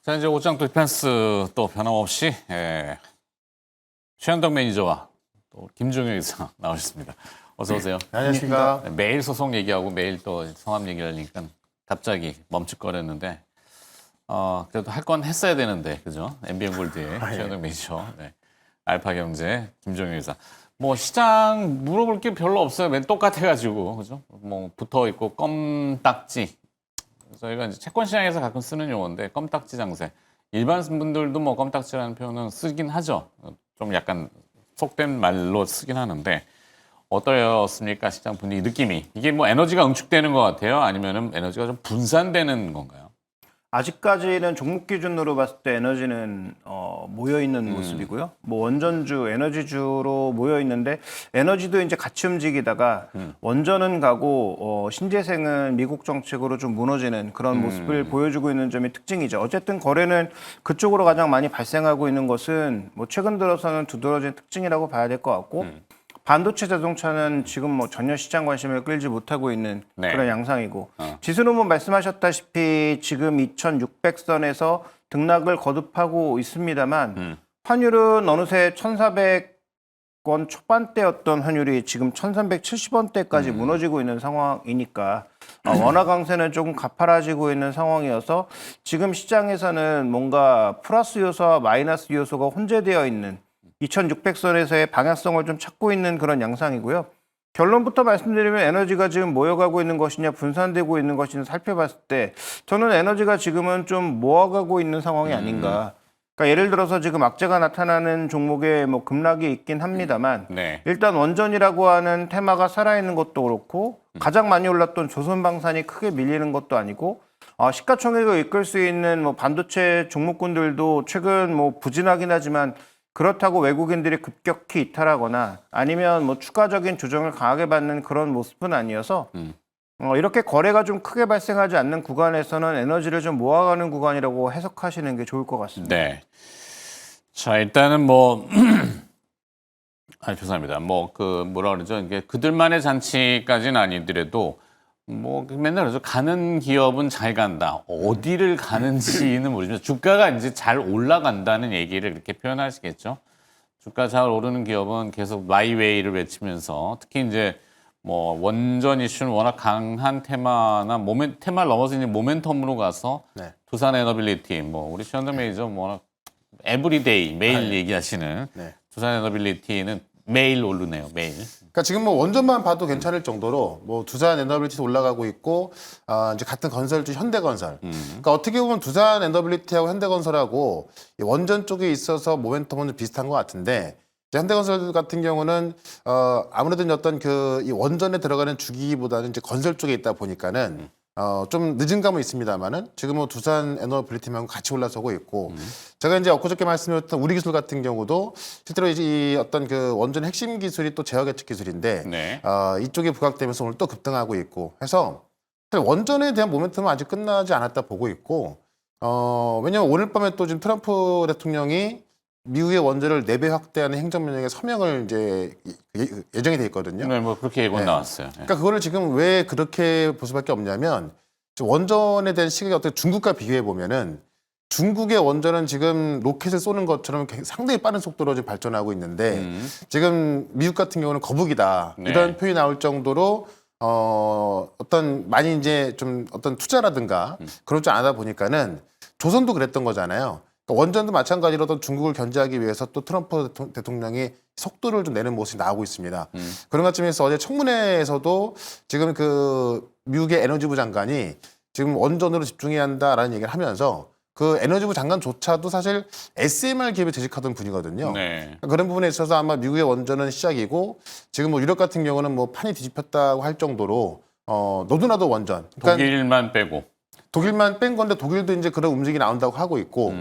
자, 이제 옷장 디펜스 또 변함없이 최현덕 매니저와 또 김종효 이사 나오셨습니다. 어서 오세요. 안녕하십니까. 매일 소송 얘기하고 매일 또 성함 얘기를 하니까 갑자기 멈칫거렸는데 그래도 할 건 했어야 되는데 그죠? MBN골드의 최현덕 매니저, 알파경제 김종효 이사. 뭐 시장 물어볼 게 별로 없어요. 맨 똑같아가지고 그죠? 뭐 붙어 있고 껌딱지. 저희가 이제 채권 시장에서 가끔 쓰는 용어인데 껌딱지 장세. 일반 분들도 뭐 껌딱지라는 표현은 쓰긴 하죠. 좀 약간 속된 말로 쓰긴 하는데 어떠셨습니까? 시장 분위기 느낌이. 이게 뭐 에너지가 응축되는 것 같아요? 아니면은 에너지가 좀 분산되는 건가요? 아직까지는 종목 기준으로 봤을 때 에너지는 모여 있는 모습이고요. 뭐 원전주, 에너지주로 모여 있는데 에너지도 이제 같이 움직이다가 원전은 가고 신재생은 미국 정책으로 좀 무너지는 그런 모습을 보여주고 있는 점이 특징이죠. 어쨌든 거래는 그쪽으로 가장 많이 발생하고 있는 것은 뭐 최근 들어서는 두드러진 특징이라고 봐야 될 것 같고. 반도체 자동차는 지금 뭐 전혀 시장 관심을 끌지 못하고 있는 그런 양상이고 지수는 뭐 말씀하셨다시피 지금 2,600선에서 등락을 거듭하고 있습니다만 환율은 어느새 1,400원 초반대였던 환율이 지금 1,370원대까지 무너지고 있는 상황이니까 원화 강세는 조금 가파라지고 있는 상황이어서 지금 시장에서는 뭔가 플러스 요소와 마이너스 요소가 혼재되어 있는 2,600선에서의 방향성을 좀 찾고 있는 그런 양상이고요. 결론부터 말씀드리면 에너지가 지금 모여가고 있는 것이냐 분산되고 있는 것이냐 살펴봤을 때 저는 에너지가 지금은 좀 모아가고 있는 상황이 아닌가. 그러니까 예를 들어서 지금 악재가 나타나는 종목에 뭐 급락이 있긴 합니다만 일단 원전이라고 하는 테마가 살아있는 것도 그렇고 가장 많이 올랐던 조선방산이 크게 밀리는 것도 아니고 시가총액을 이끌 수 있는 뭐 반도체 종목군들도 최근 뭐 부진하긴 하지만 그렇다고 외국인들이 급격히 이탈하거나 아니면 뭐 추가적인 조정을 강하게 받는 그런 모습은 아니어서 이렇게 거래가 좀 크게 발생하지 않는 구간에서는 에너지를 좀 모아가는 구간이라고 해석하시는 게 좋을 것 같습니다. 네. 자, 일단은 뭐, 죄송합니다. 뭐, 뭐라 그러죠? 이게 그들만의 잔치까지는 아니더라도 뭐 맨날 그러죠. 가는 기업은 잘 간다. 어디를 가는지는 모르지만 주가가 이제 잘 올라간다는 얘기를 이렇게 표현하시겠죠. 주가 잘 오르는 기업은 계속 마이웨이를 외치면서 특히 이제 뭐 원전 이슈는 워낙 강한 테마나 테마를 넘어서 이제 모멘텀으로 가서 두산 에너빌리티 뭐 우리 최현덕 매니저 워낙 에브리데이 매일 얘기하시는 두산 에너빌리티는 매일 오르네요. 매일. 그러니까 지금 뭐 원전만 봐도 괜찮을 정도로 뭐 두산 에너빌리티도 올라가고 있고 이제 같은 건설주 현대건설. 그러니까 어떻게 보면 두산 에너빌리티하고 현대건설하고 원전 쪽에 있어서 모멘텀은 좀 비슷한 것 같은데 이제 현대건설 같은 경우는 아무래도 어떤 이 원전에 들어가는 주기보다는 이제 건설 쪽에 있다 보니까는 좀 늦은 감은 있습니다만은 지금 뭐 두산 에너빌리티하고 같이 올라서고 있고 제가 이제 엊그저께 말씀드렸던 우리 기술 같은 경우도 실제로 이제 이 어떤 그 원전 핵심 기술이 또 제어 계측 기술인데 이쪽에 부각되면서 오늘 또 급등하고 있고 해서 원전에 대한 모멘텀은 아직 끝나지 않았다 보고 있고 왜냐하면 오늘 밤에 또 지금 트럼프 대통령이 미국의 원전을 4배 확대하는 행정명령에 서명을 이제 예정이 돼 있거든요. 네, 뭐 그렇게 예고 나왔어요. 그러니까 그거를 지금 왜 그렇게 볼 수밖에 없냐면 원전에 대한 시기가 어떻게 중국과 비교해 보면은 중국의 원전은 지금 로켓을 쏘는 것처럼 상당히 빠른 속도로 지금 발전하고 있는데 지금 미국 같은 경우는 거북이다 이런 표현이 나올 정도로 어떤 많이 이제 좀 어떤 투자라든가 그러지 않다 보니까는 조선도 그랬던 거잖아요. 그러니까 원전도 마찬가지로 또 중국을 견제하기 위해서 또 트럼프 대통령이 속도를 좀 내는 모습이 나오고 있습니다. 그런 것쯤에서 어제 청문회에서도 지금 그 미국의 에너지부 장관이 지금 원전으로 집중해야 한다라는 얘기를 하면서 그 에너지부 장관조차도 사실 SMR 기업에 재직하던 분이거든요. 그런 부분에 있어서 아마 미국의 원전은 시작이고 지금 뭐 유럽 같은 경우는 뭐 판이 뒤집혔다고 할 정도로 너도나도 원전. 그러니까 독일만 빼고. 독일만 뺀 건데 독일도 이제 그런 움직임이 나온다고 하고 있고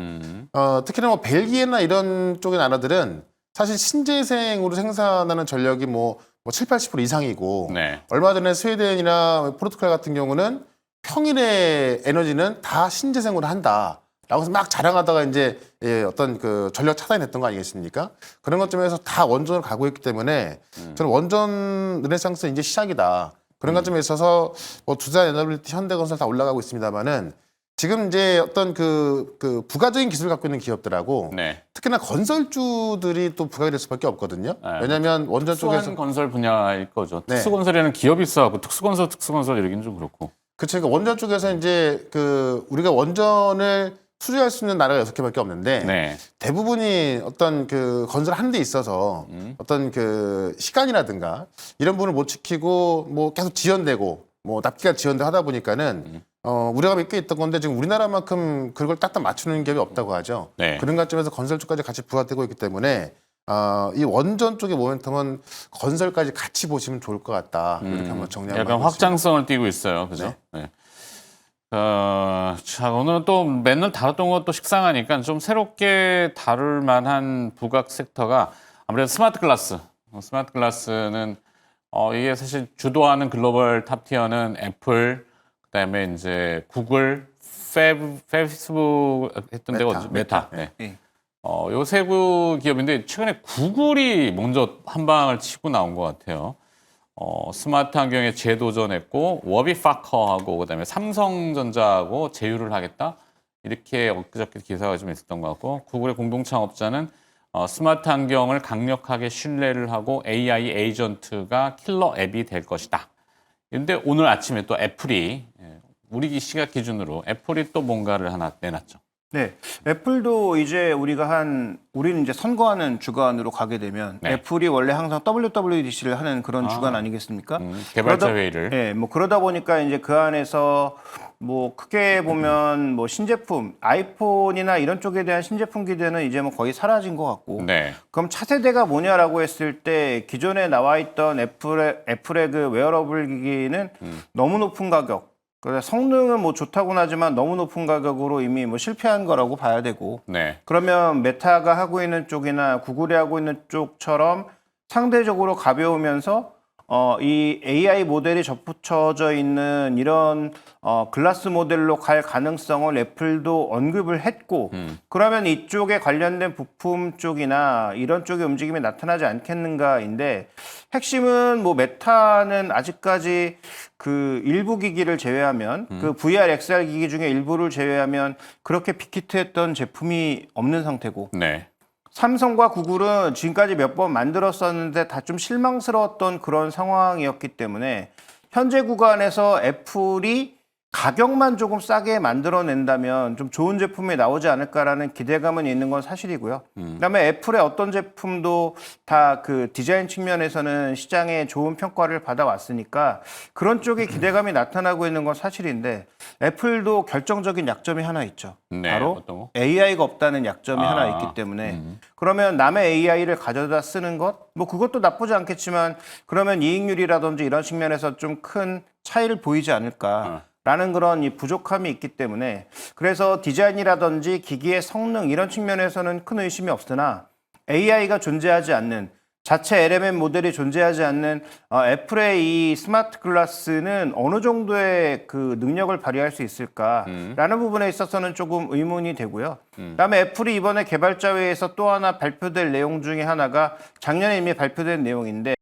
특히나 뭐 벨기에나 이런 쪽의 나라들은 사실 신재생으로 생산하는 전력이 뭐 7, 80% 이상이고 얼마 전에 스웨덴이나 포르투갈 같은 경우는 평일에 에너지는 다 신재생으로 한다라고 해서 막 자랑하다가 이제 어떤 그 전력 차단이 됐던 거 아니겠습니까? 그런 것점에서 다 원전으로 가고 있기 때문에 저는 원전 르네상스 이제 시작이다. 그런 관점에 있어서 뭐 두산 에너빌리티, 현대건설 다 올라가고 있습니다만은 지금 이제 어떤 그 부가적인 기술을 갖고 있는 기업들하고 네. 특히나 건설주들이 또 부각이 될 수밖에 없거든요. 네. 왜냐하면 원전 쪽에서 특수한 건설 분야일 거죠. 네. 특수건설에는 기업이 있어갖고 특수건설 이러긴 좀 그렇고. 그쵸. 그러니까 원전 쪽에서 이제 그 우리가 원전을 수주할 수 있는 나라가 6개밖에 없는데 네. 대부분이 어떤 그 건설하는 데 있어서 어떤 그 시간이라든가 이런 부분을 못 지키고 뭐 계속 지연되고 뭐 납기가 지연되고 하다 보니까는 우려가 몇 개 있던 건데 지금 우리나라만큼 그걸 딱딱 맞추는 기업이 없다고 하죠. 네. 그런 관점에서 건설 쪽까지 같이 부각되고 있기 때문에 이 원전 쪽의 모멘텀은 건설까지 같이 보시면 좋을 것 같다. 이렇게 한번 정리하고 약간 확장성을 띠고 있어요. 그죠? 네. 자, 오늘은 또 맨날 다뤘던 것도 식상하니까 좀 새롭게 다룰 만한 부각 섹터가 아무래도 스마트 글라스. 스마트 글라스는 이게 사실 주도하는 글로벌 탑티어는 애플, 그다음에 이제 구글, 페이스북 했던 데가 어디죠? 메타. 네. 네. 요 세 기업인데 최근에 구글이 먼저 한 방을 치고 나온 것 같아요. 스마트 환경에 재도전했고 워비파커하고 그다음에 삼성전자하고 제휴를 하겠다 이렇게 엊그저께 기사가 좀 있었던 것 같고 구글의 공동 창업자는 스마트 환경을 강력하게 신뢰를 하고 AI 에이전트가 킬러 앱이 될 것이다. 그런데 오늘 아침에 또 애플이 우리 시각 기준으로 애플이 또 뭔가를 하나 내놨죠. 네, 애플도 이제 우리는 이제 선거하는 주간으로 가게 되면 네. 애플이 원래 항상 WWDC를 하는 그런 주간 아니겠습니까? 개발자 그러다- 회의를. 네, 뭐 그러다 보니까 이제 그 안에서 뭐 크게 보면 뭐 신제품, 아이폰이나 이런 쪽에 대한 신제품 기대는 이제 뭐 거의 사라진 것 같고. 네. 그럼 차세대가 뭐냐라고 했을 때 기존에 나와 있던 애플의 그 웨어러블 기기는 너무 높은 가격. 그래서 성능은 뭐 좋다고는 하지만 너무 높은 가격으로 이미 뭐 실패한 거라고 봐야 되고. 네. 그러면 메타가 하고 있는 쪽이나 구글이 하고 있는 쪽처럼 상대적으로 가벼우면서 이 AI 모델이 접붙여져 있는 이런 글라스 모델로 갈 가능성을 애플도 언급을 했고 그러면 이쪽에 관련된 부품 쪽이나 이런 쪽의 움직임이 나타나지 않겠는가인데 핵심은 뭐 메타는 아직까지 그 일부 기기를 제외하면 그 VR, XR 기기 중에 일부를 제외하면 그렇게 빅히트했던 제품이 없는 상태고 네. 삼성과 구글은 지금까지 몇 번 만들었었는데 다 좀 실망스러웠던 그런 상황이었기 때문에 현재 구간에서 애플이 가격만 조금 싸게 만들어낸다면 좀 좋은 제품이 나오지 않을까라는 기대감은 있는 건 사실이고요. 그다음에 애플의 어떤 제품도 다 그 디자인 측면에서는 시장에 좋은 평가를 받아왔으니까 그런 쪽에 기대감이 나타나고 있는 건 사실인데 애플도 결정적인 약점이 하나 있죠. 네, 바로 어떤 거? AI가 없다는 약점이 하나 있기 때문에 그러면 남의 AI를 가져다 쓰는 것, 뭐 그것도 나쁘지 않겠지만 그러면 이익률이라든지 이런 측면에서 좀 큰 차이를 보이지 않을까. 라는 그런 이 부족함이 있기 때문에 그래서 디자인이라든지 기기의 성능 이런 측면에서는 큰 의심이 없으나 AI가 존재하지 않는 자체 LMM 모델이 존재하지 않는 애플의 이 스마트 글라스는 어느 정도의 그 능력을 발휘할 수 있을까라는 부분에 있어서는 조금 의문이 되고요. 그다음에 애플이 이번에 개발자 회의에서 또 하나 발표될 내용 중에 하나가 작년에 이미 발표된 내용인데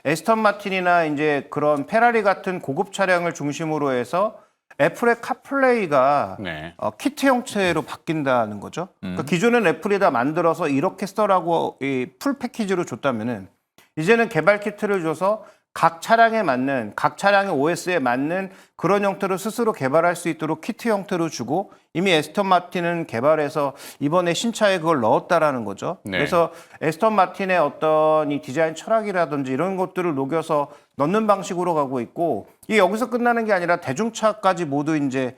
에스턴 마틴이나 이제 그런 페라리 같은 고급 차량을 중심으로 해서 애플의 카플레이가 네. 키트 형태로 바뀐다는 거죠. 그러니까 기존엔 애플이 다 만들어서 이렇게 써라고 이 풀 패키지로 줬다면은 이제는 개발 키트를 줘서 각 차량에 맞는 각 차량의 OS에 맞는 그런 형태로 스스로 개발할 수 있도록 키트 형태로 주고 이미 에스턴 마틴은 개발해서 이번에 신차에 그걸 넣었다라는 거죠. 네. 그래서 에스턴 마틴의 어떤 이 디자인 철학이라든지 이런 것들을 녹여서 넣는 방식으로 가고 있고 이게 여기서 끝나는 게 아니라 대중차까지 모두 이제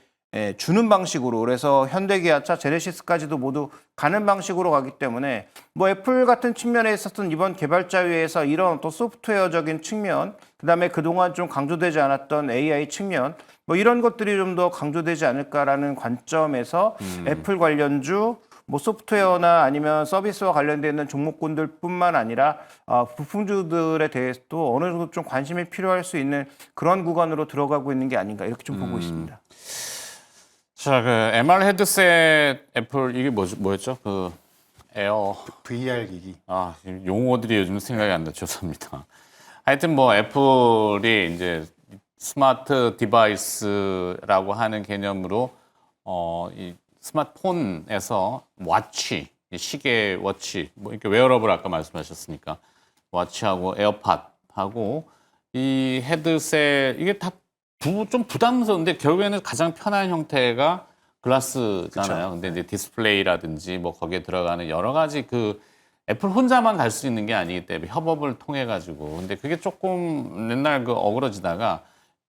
주는 방식으로 그래서 현대 기아차 제네시스까지도 모두 가는 방식으로 가기 때문에 뭐 애플 같은 측면에 있었던 이번 개발자 회의에서 이런 또 소프트웨어적인 측면 그다음에 그동안 좀 강조되지 않았던 AI 측면 뭐 이런 것들이 좀 더 강조되지 않을까라는 관점에서 애플 관련주 뭐 소프트웨어나 아니면 서비스와 관련되어 있는 종목군들뿐만 아니라 부품주들에 대해서도 어느 정도 좀 관심이 필요할 수 있는 그런 구간으로 들어가고 있는 게 아닌가 이렇게 좀 보고 있습니다. 자, 그 MR 헤드셋 애플 이게 뭐였죠? 그 에어 VR 기기. 용어들이 요즘 생각이 안 나. 죄송합니다. 하여튼 뭐 애플이 이제 스마트 디바이스라고 하는 개념으로 이 스마트폰에서 워치, 이 시계 워치, 뭐 이렇게 웨어러블 아까 말씀하셨으니까 워치하고 에어팟하고 이 헤드셋 이게 다 좀 부담스러운데 결국에는 가장 편한 형태가 글라스잖아요. 근데 이제 디스플레이라든지 뭐 거기에 들어가는 여러 가지 그 애플 혼자만 갈 수 있는 게 아니기 때문에 협업을 통해 가지고 근데 그게 조금 맨날 그 어그러지다가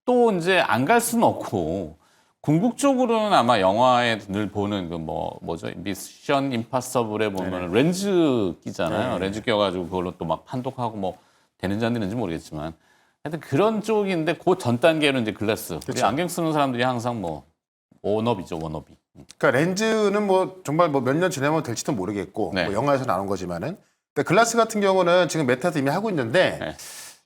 또 이제 안 갈 수는 없고 궁극적으로는 아마 영화에 늘 보는 그 뭐죠 미션 임파서블에 보면 렌즈 끼잖아요. 렌즈 껴가지고 그걸로 또 막 판독하고 뭐 되는지 안 되는지 모르겠지만 하여튼 그런 쪽인데 그 전 단계는 이제 글라스. 우리 안경 쓰는 사람들이 항상 뭐 워너비죠 워너비. 그러니까 렌즈는 뭐 정말 뭐 몇 년 지나면 될지도 모르겠고 네. 뭐 영화에서 나온 거지만은 근데 글라스 같은 경우는 지금 메타도 이미 하고 있는데 네.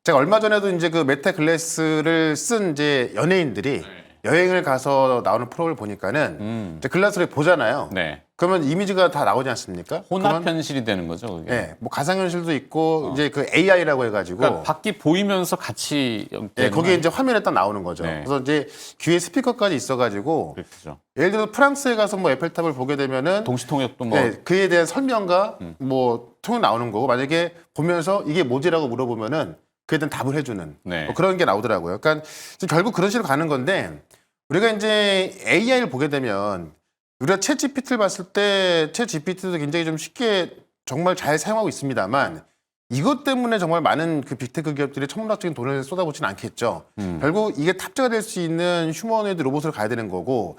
제가 얼마 전에도 이제 그 메타 글라스를 쓴 이제 연예인들이 여행을 가서 나오는 프로를 보니까는 이제 글라스를 보잖아요. 네. 그러면 이미지가 다 나오지 않습니까? 혼합 그러면 현실이 되는 거죠. 그게. 네, 뭐 가상현실도 있고 이제 그 AI라고 해가지고 그러니까 밖이 보이면서 같이 네, 거기에 이제 화면에 딱 나오는 거죠. 네. 그래서 이제 귀에 스피커까지 있어가지고 그렇죠. 예를 들어 프랑스에 가서 뭐 에펠탑을 보게 되면은 동시통역도 뭐 네, 그에 대한 설명과 뭐 통역 나오는 거고 만약에 보면서 이게 뭐지라고 물어보면은 그에 대한 답을 해주는 네. 뭐 그런 게 나오더라고요. 그러니까 지금 결국 그런 식으로 가는 건데 우리가 이제 AI를 보게 되면 우리가 챗 GPT를 봤을 때 챗 GPT도 굉장히 좀 쉽게 정말 잘 사용하고 있습니다만 이것 때문에 정말 많은 그 빅테크 기업들이 천문학적인 돈을 쏟아붓지는 않겠죠. 결국 이게 탑재가 될 수 있는 휴머노이드 로봇으로 가야 되는 거고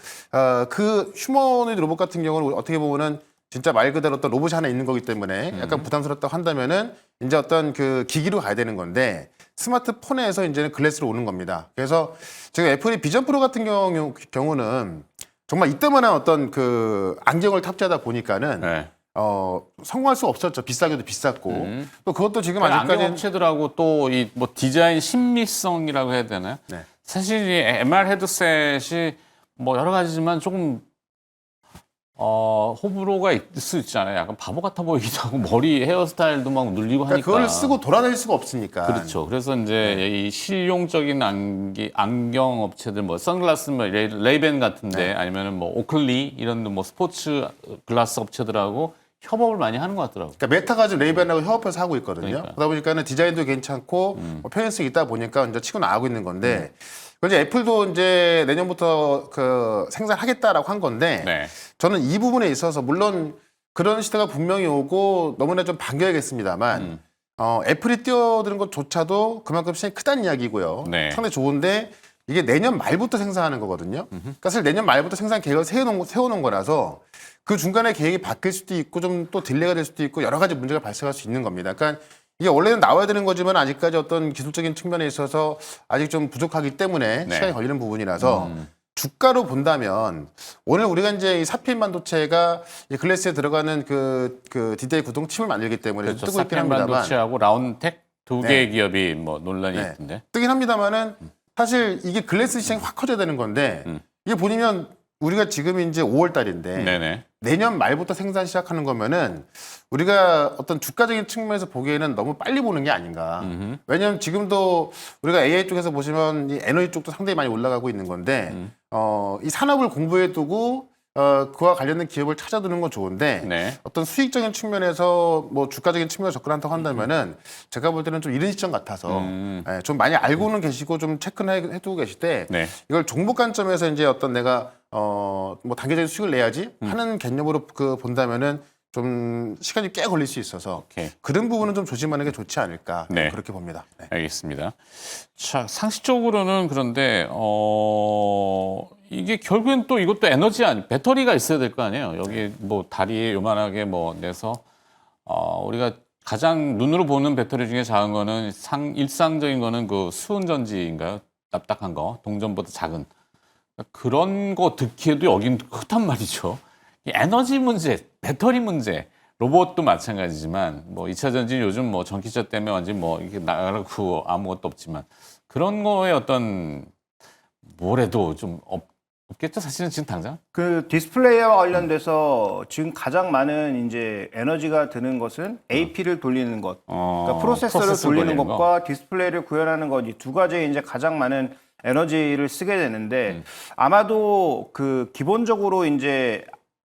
그 휴머노이드 로봇 같은 경우는 어떻게 보면은 진짜 말 그대로 어떤 로봇이 하나 있는 거기 때문에 약간 부담스럽다고 한다면은 이제 어떤 그 기기로 가야 되는 건데 스마트폰에서 이제는 글래스로 오는 겁니다. 그래서 지금 애플이 비전 프로 같은 경우는 정말 이때만한 어떤 그 안경을 탑재하다 보니까는 네. 성공할 수 없었죠. 비싸게도 비쌌고 또 그것도 지금 안경 아직까지 업체들하고 또 이 뭐 디자인 신미성이라고 해야 되나요? 네. 사실 이 MR 헤드셋이 뭐 여러 가지지만 조금 호불호가 있을 수 있잖아요. 약간 바보 같아 보이기도 하고 머리 헤어스타일도 막 눌리고 하니까. 그러니까 그걸 쓰고 돌아다닐 수가 없으니까. 그렇죠. 그래서 이제 이 실용적인 안경 업체들 뭐 선글라스 뭐 레이벤 같은데 아니면은 뭐 오클리 이런 뭐 스포츠 글라스 업체들하고 협업을 많이 하는 것 같더라고요. 그러니까 메타가 지금 레이벤하고 협업해서 하고 있거든요. 그러니까. 그러다 보니까는 디자인도 괜찮고 뭐 편의성이 있다 보니까 이제 치고 나가고 있는 건데 이제 애플도 이제 내년부터 그 생산하겠다라고 한 건데 네. 저는 이 부분에 있어서 물론 그런 시대가 분명히 오고 너무나 좀 반겨야겠습니다만 애플이 뛰어드는 것조차도 그만큼 시장이 크다는 이야기고요. 네. 상당히 좋은데 이게 내년 말부터 생산하는 거거든요. 그러니까 사실 내년 말부터 생산 계획을 세워놓은 거라서 그 중간에 계획이 바뀔 수도 있고 좀 또 딜레이가 될 수도 있고 여러 가지 문제가 발생할 수 있는 겁니다. 그러니까 이게 원래는 나와야 되는 거지만 아직까지 어떤 기술적인 측면에 있어서 아직 좀 부족하기 때문에 네. 시간이 걸리는 부분이라서 주가로 본다면 오늘 우리가 이제 이 사핀 반도체가 이 글래스에 들어가는 그 DDI 구동 칩을 만들기 때문에 그렇죠. 뜨고 있긴 사핀 합니다만 반도체하고 라운텍 두 네. 개의 기업이 뭐 논란이 네. 있던데. 뜨긴 합니다만은 사실 이게 글래스 시장이 확 커져야 되는 건데 이게 보시면 우리가 지금 이제 5월 달인데 네네. 내년 말부터 생산 시작하는 거면은 우리가 어떤 주가적인 측면에서 보기에는 너무 빨리 보는 게 아닌가. 왜냐하면 지금도 우리가 AI 쪽에서 보시면 이 에너지 쪽도 상당히 많이 올라가고 있는 건데 이 산업을 공부해 두고 그와 관련된 기업을 찾아두는 건 좋은데 네. 어떤 수익적인 측면에서 뭐 주가적인 측면에서 접근한다고 한다면은 제가 볼 때는 좀 이른 시점 같아서 예, 좀 많이 알고는 계시고 좀 체크는 해두고 계실 때 네. 이걸 종목 관점에서 이제 어떤 내가 뭐 단계적인 수익을 내야지 하는 개념으로 그 본다면은 좀 시간이 꽤 걸릴 수 있어서 오케이. 그런 부분은 좀 조심하는 게 좋지 않을까 네. 그렇게 봅니다. 네. 알겠습니다. 자, 상식적으로는 그런데 이게 결국엔 또 이것도 에너지 배터리가 있어야 될 거 아니에요. 여기 뭐 다리에 요만하게 뭐 내서 우리가 가장 눈으로 보는 배터리 중에 작은 거는 일상적인 거는 그 수은전지인가요? 납작한 거, 동전보다 작은 그런 거 듣기에도 여긴 크단 말이죠. 이 에너지 문제, 배터리 문제, 로봇도 마찬가지지만 뭐 2차 전지 요즘 뭐 전기차 때문에 완전 뭐 이렇게 나가고 아무것도 없지만 그런 거에 어떤 뭐래도 좀 없겠죠 사실은 지금 당장. 그 디스플레이와 관련돼서 지금 가장 많은 이제 에너지가 드는 것은 AP를 돌리는 것, 그러니까 프로세서를 돌리는 돌리는 것과 디스플레이를 구현하는 것 이 두 가지에 이제 가장 많은 에너지를 쓰게 되는데 아마도 그 기본적으로 이제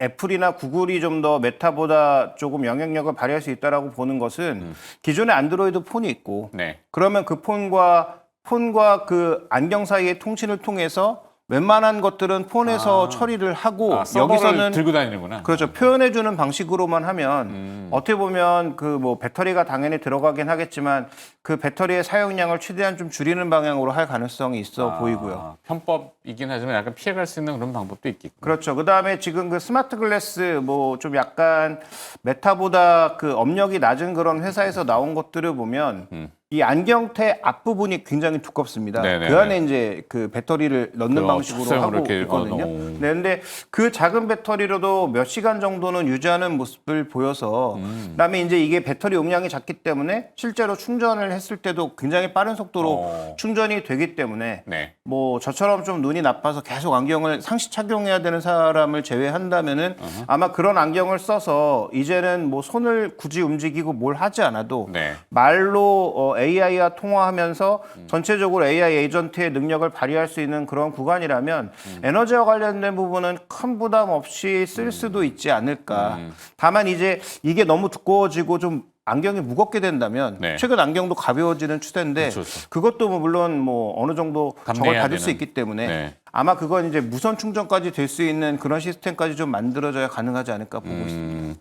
애플이나 구글이 좀 더 메타보다 조금 영향력을 발휘할 수 있다라고 보는 것은 기존에 안드로이드 폰이 있고 네. 그러면 그 폰과 그 안경 사이의 통신을 통해서 웬만한 것들은 폰에서 처리를 하고 서버를 여기서는 들고 다니는구나. 그렇죠. 표현해주는 방식으로만 하면 어떻게 보면 그 뭐 배터리가 당연히 들어가긴 하겠지만 그 배터리의 사용량을 최대한 좀 줄이는 방향으로 할 가능성이 있어 보이고요. 편법이긴 하지만 약간 피해갈 수 있는 그런 방법도 있겠고. 그렇죠. 그 다음에 지금 그 스마트 글래스 뭐 좀 약간 메타보다 그 업력이 낮은 그런 회사에서 나온 것들을 보면 이 안경테 앞부분이 굉장히 두껍습니다. 네네네. 그 안에 이제 그 배터리를 넣는 방식으로 촉수형으로 하고 이렇게 있거든요. 넣어. 네, 근데 그 작은 배터리로도 몇 시간 정도는 유지하는 모습을 보여서 그다음에 이제 이게 배터리 용량이 작기 때문에 실제로 충전을 했을 때도 굉장히 빠른 속도로 충전이 되기 때문에 네. 뭐 저처럼 좀 눈이 나빠서 계속 안경을 상시 착용해야 되는 사람을 제외한다면은 아마 그런 안경을 써서 이제는 뭐 손을 굳이 움직이고 뭘 하지 않아도 네. 말로 AI와 통화하면서 전체적으로 AI 에이전트의 능력을 발휘할 수 있는 그런 구간이라면 에너지와 관련된 부분은 큰 부담 없이 쓸 수도 있지 않을까. 다만 이제 이게 너무 두꺼워지고 좀 안경이 무겁게 된다면 네. 최근 안경도 가벼워지는 추세인데 그렇죠, 그렇죠. 그것도 뭐 물론 뭐 어느 정도 저걸 감내해야 받을 수 되는. 있기 때문에 네. 아마 그건 이제 무선 충전까지 될 수 있는 그런 시스템까지 좀 만들어져야 가능하지 않을까 보고 있습니다.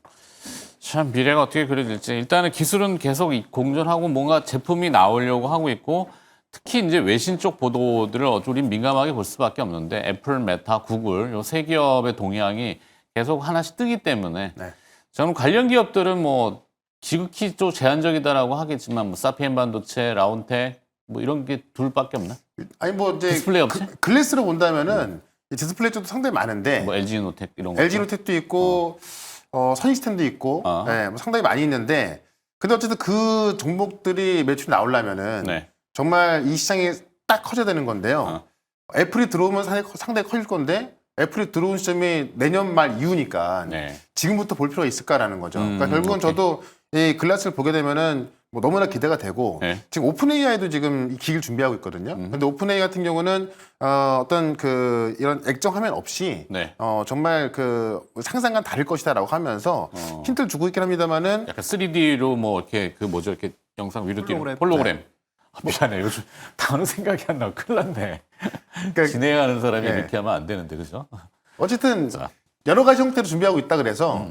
참 미래가 어떻게 그려질지 일단은 기술은 계속 공존하고 뭔가 제품이 나오려고 하고 있고 특히 이제 외신 쪽 보도들을 우린 민감하게 볼 수밖에 없는데 애플, 메타, 구글 요 세 기업의 동향이 계속 하나씩 뜨기 때문에 네. 저는 관련 기업들은 뭐 지극히 좀 제한적이다라고 하겠지만 뭐 사피엔 반도체, 라운텍 뭐 이런 게 둘밖에 없나? 아니 뭐 이제 디스플레이 업체? 글래스로 본다면은 디스플레이 쪽도 상당히 많은데 뭐 LG 노텍 이런 거. LG 노텍도 있고 선익스텐도 있고 뭐 상당히 많이 있는데 근데 어쨌든 그 종목들이 매출이 나오려면은 네. 정말 이 시장이 딱 커져야 되는 건데요. 애플이 들어오면 상당히 커질 건데 애플이 들어온 시점이 내년 말 이후니까 네. 지금부터 볼 필요가 있을까라는 거죠. 그러니까 결국은 오케이. 저도 이 글라스를 보게 되면은 뭐 너무나 기대가 되고 네. 지금 오픈 AI도 지금 이 기기를 준비하고 있거든요. 근데 오픈 AI 같은 경우는 어떤 그 이런 액정 화면 없이 네. 정말 그 상상과 다를 것이다라고 하면서 힌트를 주고 있긴 합니다만은 약간 3D로 뭐 이렇게 그 뭐죠 이렇게 영상 위로 뛰는 홀로그램. 아, 미안해 요즘 단어 생각이 안 나. 큰일 났네. 그러니까 진행하는 사람이 네. 이렇게 하면 안 되는데 그죠? 어쨌든 자. 여러 가지 형태로 준비하고 있다 그래서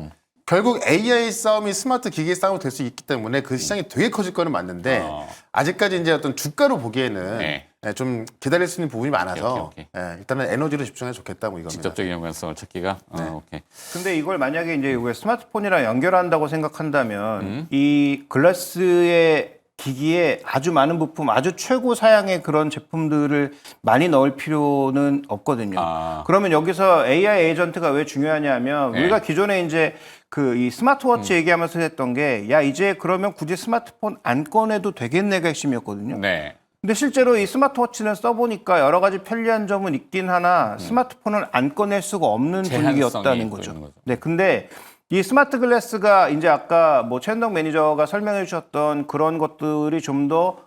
결국 AI 싸움이 스마트 기기의 싸움이 될 수 있기 때문에 그 시장이 되게 커질 거는 맞는데 아직까지 이제 어떤 주가로 보기에는 네. 좀 기다릴 수 있는 부분이 많아서 오케이. 일단은 에너지로 집중해서 좋겠다 뭐 이겁니다. 직접적인 연관성을 찾기가 오케이. 근데 이걸 만약에 이제 왜 스마트폰이랑 연결한다고 생각한다면 이 글라스의 기기에 아주 많은 부품, 아주 최고 사양의 그런 제품들을 많이 넣을 필요는 없거든요. 그러면 여기서 AI 에이전트가 왜 중요하냐면 네. 우리가 기존에 이제 그 이 스마트워치 얘기하면서 했던 게 야 이제 그러면 굳이 스마트폰 안 꺼내도 되겠네가 핵심이었거든요. 네. 근데 실제로 이 스마트워치는 써보니까 여러 가지 편리한 점은 있긴 하나 스마트폰을 안 꺼낼 수가 없는 제한성이 분위기였다는 또 거죠. 있는 거죠. 네, 근데 이 스마트 글래스가 이제 아까 뭐 최현덕 매니저가 설명해 주셨던 그런 것들이 좀 더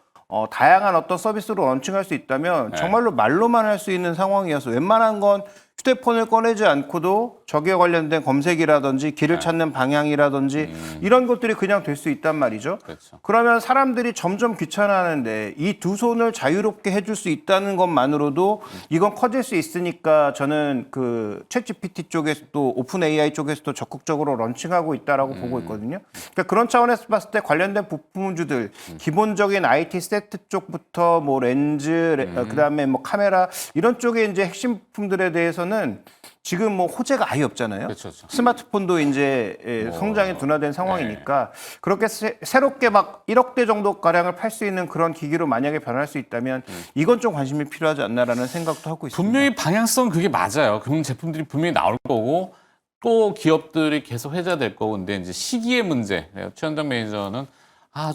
다양한 어떤 서비스로 런칭할 수 있다면 정말로 말로만 할 수 있는 상황이어서 웬만한 건 휴대폰을 꺼내지 않고도 저기에 관련된 검색이라든지 길을 찾는 방향이라든지 이런 것들이 그냥 될 수 있단 말이죠. 그렇죠. 그러면 사람들이 점점 귀찮아하는데 이 두 손을 자유롭게 해줄 수 있다는 것만으로도 이건 커질 수 있으니까 저는 그 챗GPT 쪽에서도 오픈 AI 쪽에서도 적극적으로 런칭하고 있다라고 보고 있거든요. 그러니까 그런 차원에서 봤을 때 관련된 부품주들 기본적인 IT 세트 쪽부터 뭐 렌즈, 그다음에 뭐 카메라 이런 쪽에 이제 핵심 부품들에 대해서는 지금 뭐 호재가 아예 없잖아요. 그렇죠. 스마트폰도 이제 성장이 둔화된 상황이니까 그렇게 새롭게 막 1억 대 정도 가량을 팔 수 있는 그런 기기로 만약에 변할 수 있다면 이건 좀 관심이 필요하지 않나라는 생각도 하고 있습니다. 분명히 방향성 그게 맞아요. 그런 제품들이 분명히 나올 거고 또 기업들이 계속 회자될 거고 근데 이제 시기의 문제. 최현정 매니저는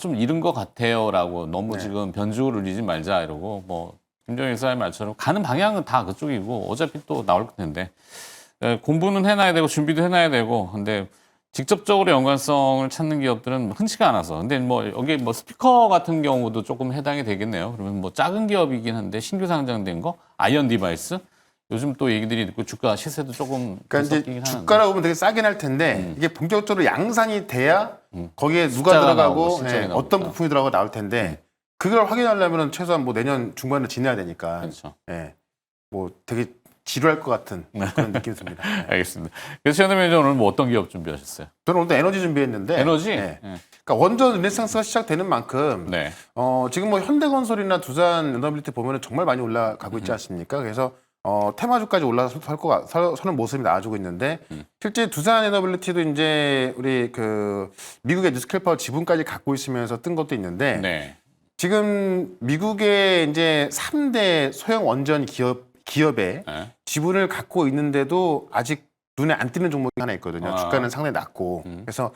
좀 이른 것 같아요라고 너무 지금 변죽을 울리지 말자 이러고 뭐 김정일 기사의 말처럼 가는 방향은 다 그쪽이고 어차피 또 나올 텐데 공부는 해놔야 되고 준비도 해놔야 되고 근데 직접적으로 연관성을 찾는 기업들은 흔치가 않아서. 근데 뭐 여기 뭐 스피커 같은 경우도 조금 해당이 되겠네요. 그러면 뭐 작은 기업이긴 한데 신규 상장된 거, 아이언 디바이스. 요즘 또 얘기들이 있고 주가 시세도 조금 그러니까 이제 섞이긴 하는데. 주가라고 보면 되게 싸긴 할 텐데 이게 본격적으로 양산이 돼야 거기에 누가 숫자가 들어가고 나오고 실적이 예, 나오니까. 어떤 부품이 들어가고 나올 텐데 그걸 확인하려면 최소한 뭐 내년 중반에 지나야 되니까 그렇죠. 예, 뭐 되게 지루할 것 같은 그런 느낌이 듭니다. 예. 알겠습니다. 그래서 최현동 매니저 오늘 뭐 어떤 기업 준비하셨어요? 저는 오늘 에너지 준비했는데 에너지? 예. 네. 그러니까 원전 르네상스가 시작되는 만큼 네. 지금 뭐 현대건설이나 두산 에너빌리티 보면은 정말 많이 올라가고 있지 않습니까? 그래서 테마주까지 올라서 서는 모습이 나와주고 있는데 실제 두산 에너빌리티도 이제 우리 그 미국의 뉴스캘퍼 지분까지 갖고 있으면서 뜬 것도 있는데 네. 지금 미국의 이제 3대 소형 원전 기업의 네. 지분을 갖고 있는데도 아직 눈에 안 띄는 종목이 하나 있거든요. 아. 주가는 상당히 낮고 그래서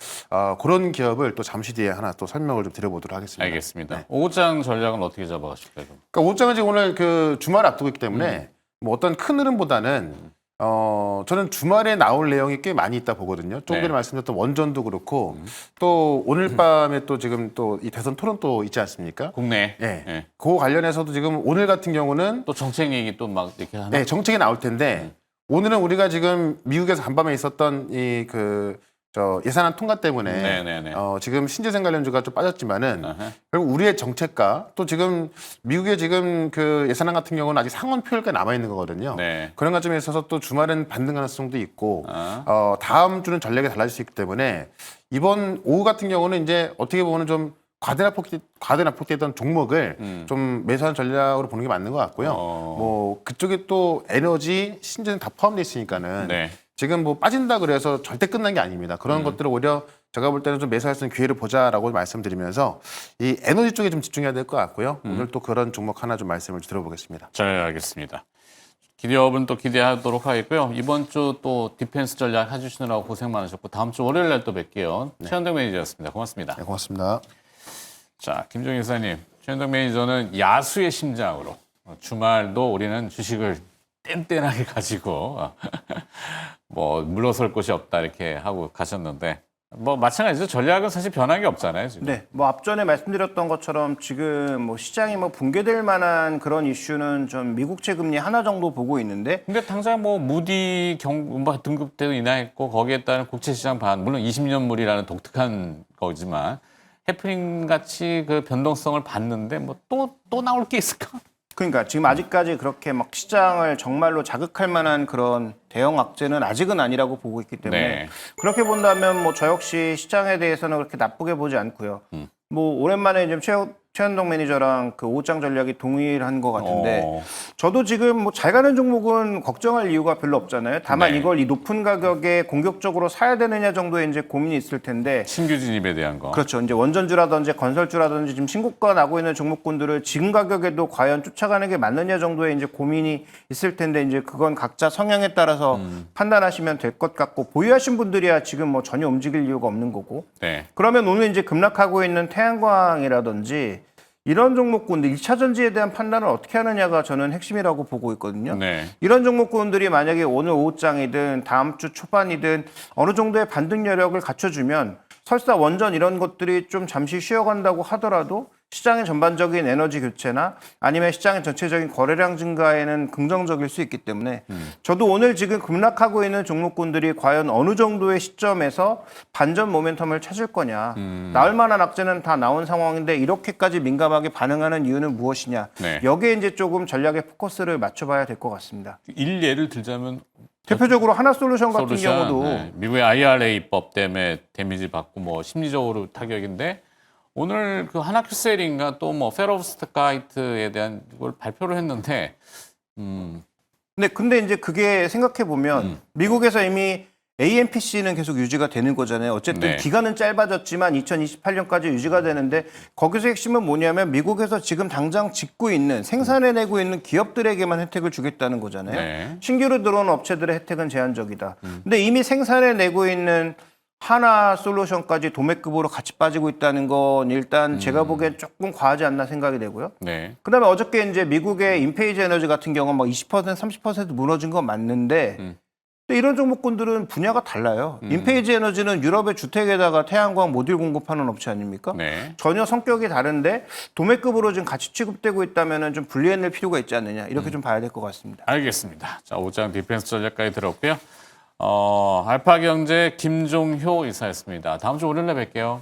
그런 기업을 또 잠시 뒤에 하나 또 설명을 좀 드려보도록 하겠습니다. 알겠습니다. 네. 오장 전략은 어떻게 잡아가실까요? 그럼? 그러니까 오장은 지금 오늘 그 주말 앞두고 있기 때문에 뭐 어떤 큰 흐름보다는 저는 주말에 나올 내용이 꽤 많이 있다 보거든요. 조금 전에 네. 말씀드렸던 원전도 그렇고 또 오늘 밤에 또 지금 또 이 대선 토론 또 있지 않습니까? 국내. 예. 네. 그 관련해서도 지금 오늘 같은 경우는 또 정책 얘기 또 막 이렇게 하나? 네, 정책이 나올 텐데 오늘은 우리가 지금 미국에서 간밤에 있었던 이 예산안 통과 때문에 네네네. 지금 신재생 관련주가 좀 빠졌지만은 아하. 결국 우리의 정책과 또 지금 미국의 지금 그 예산안 같은 경우는 아직 상원 표결까지 남아 있는 거거든요. 네. 그런 관점에 있어서 또 주말은 반등 가능성도 있고 아. 다음 주는 전략이 달라질 수 있기 때문에 이번 오후 같은 경우는 이제 어떻게 보면 좀 과대납폭됐던 종목을 좀 매수하는 전략으로 보는 게 맞는 것 같고요. 뭐 그쪽에 또 에너지, 신재생 다 포함되어 있으니까는 네. 지금 뭐 빠진다 그래서 절대 끝난 게 아닙니다. 그런 것들을 오히려 제가 볼 때는 좀 매수할 수 있는 기회를 보자라고 말씀드리면서 이 에너지 쪽에 좀 집중해야 될 것 같고요. 오늘 또 그런 종목 하나 좀 말씀을 들어보겠습니다. 잘 알겠습니다. 기대업은 또 기대하도록 하겠고요. 이번 주 또 디펜스 전략 해주시느라고 고생 많으셨고 다음 주 월요일 날 또 뵐게요. 최현동 매니저였습니다. 고맙습니다. 네, 고맙습니다. 자, 김종인 이사님, 최현동 매니저는 야수의 심장으로 주말도 우리는 주식을 뗀뗀하게 가지고 뭐 물러설 곳이 없다 이렇게 하고 가셨는데 뭐 마찬가지죠. 전략은 사실 변한 게 없잖아요. 지금. 네, 뭐 앞전에 말씀드렸던 것처럼 지금 뭐 시장이 뭐 붕괴될 만한 그런 이슈는 좀 미국채 금리 하나 정도 보고 있는데 근데 당장 뭐 무디 뭐 등급대도 인하했고 거기에 따른 국채 시장 반 물론 20년물이라는 독특한 거지만 해프닝 같이 그 변동성을 봤는데 뭐 또 나올 게 있을까? 그러니까 지금 아직까지 그렇게 막 시장을 정말로 자극할 만한 그런 대형 악재는 아직은 아니라고 보고 있기 때문에 네. 그렇게 본다면 뭐 저 역시 시장에 대해서는 그렇게 나쁘게 보지 않고요. 뭐 오랜만에 지금 최현동 매니저랑 그 오장 전략이 동일한 것 같은데 저도 지금 뭐 잘 가는 종목은 걱정할 이유가 별로 없잖아요. 다만 네. 이걸 이 높은 가격에 공격적으로 사야 되느냐 정도의 이제 고민이 있을 텐데 신규 진입에 대한 거. 그렇죠. 이제 원전주라든지 건설주라든지 지금 신고가 나고 있는 종목군들을 지금 가격에도 과연 쫓아가는 게 맞느냐 정도의 이제 고민이 있을 텐데 이제 그건 각자 성향에 따라서 판단하시면 될 것 같고 보유하신 분들이야 지금 뭐 전혀 움직일 이유가 없는 거고. 네. 그러면 오늘 이제 급락하고 있는 태양광이라든지 이런 종목군들 1차 전지에 대한 판단을 어떻게 하느냐가 저는 핵심이라고 보고 있거든요. 네. 이런 종목군들이 만약에 오늘 오후장이든 다음 주 초반이든 어느 정도의 반등 여력을 갖춰주면 설사 원전 이런 것들이 좀 잠시 쉬어간다고 하더라도 시장의 전반적인 에너지 교체나 아니면 시장의 전체적인 거래량 증가에는 긍정적일 수 있기 때문에 저도 오늘 지금 급락하고 있는 종목군들이 과연 어느 정도의 시점에서 반전 모멘텀을 찾을 거냐. 나올 만한 악재는 다 나온 상황인데 이렇게까지 민감하게 반응하는 이유는 무엇이냐. 네. 여기에 이제 조금 전략의 포커스를 맞춰봐야 될 것 같습니다. 예를 들자면 대표적으로 하나솔루션 같은 경우도 네. 미국의 IRA법 때문에 데미지 받고 뭐 심리적으로 타격인데 오늘 그 하나큐셀인가 또 뭐 페로브스카이트에 대한 걸 발표를 했는데 근데 이제 그게 생각해 보면 미국에서 이미 AMPC는 계속 유지가 되는 거잖아요. 어쨌든 네. 기간은 짧아졌지만 2028년까지 유지가 되는데 거기서 핵심은 뭐냐면 미국에서 지금 당장 짓고 있는 생산해내고 있는 기업들에게만 혜택을 주겠다는 거잖아요. 네. 신규로 들어오는 업체들의 혜택은 제한적이다. 근데 이미 생산해내고 있는 하나 솔루션까지 도매급으로 같이 빠지고 있다는 건 일단 제가 보기엔 조금 과하지 않나 생각이 되고요. 네. 그다음에 어저께 이제 미국의 인페이지 에너지 같은 경우는 막 20% 30% 무너진 건 맞는데 근데 이런 종목군들은 분야가 달라요. 인페이지 에너지는 유럽의 주택에다가 태양광 모듈 공급하는 업체 아닙니까? 네. 전혀 성격이 다른데 도매급으로 지금 같이 취급되고 있다면 좀 분리해낼 필요가 있지 않느냐 이렇게 좀 봐야 될 것 같습니다. 알겠습니다. 자, 5장 디펜스 전략까지 들었고요. 알파경제 김종효 이사였습니다. 다음 주 월요일에 뵐게요.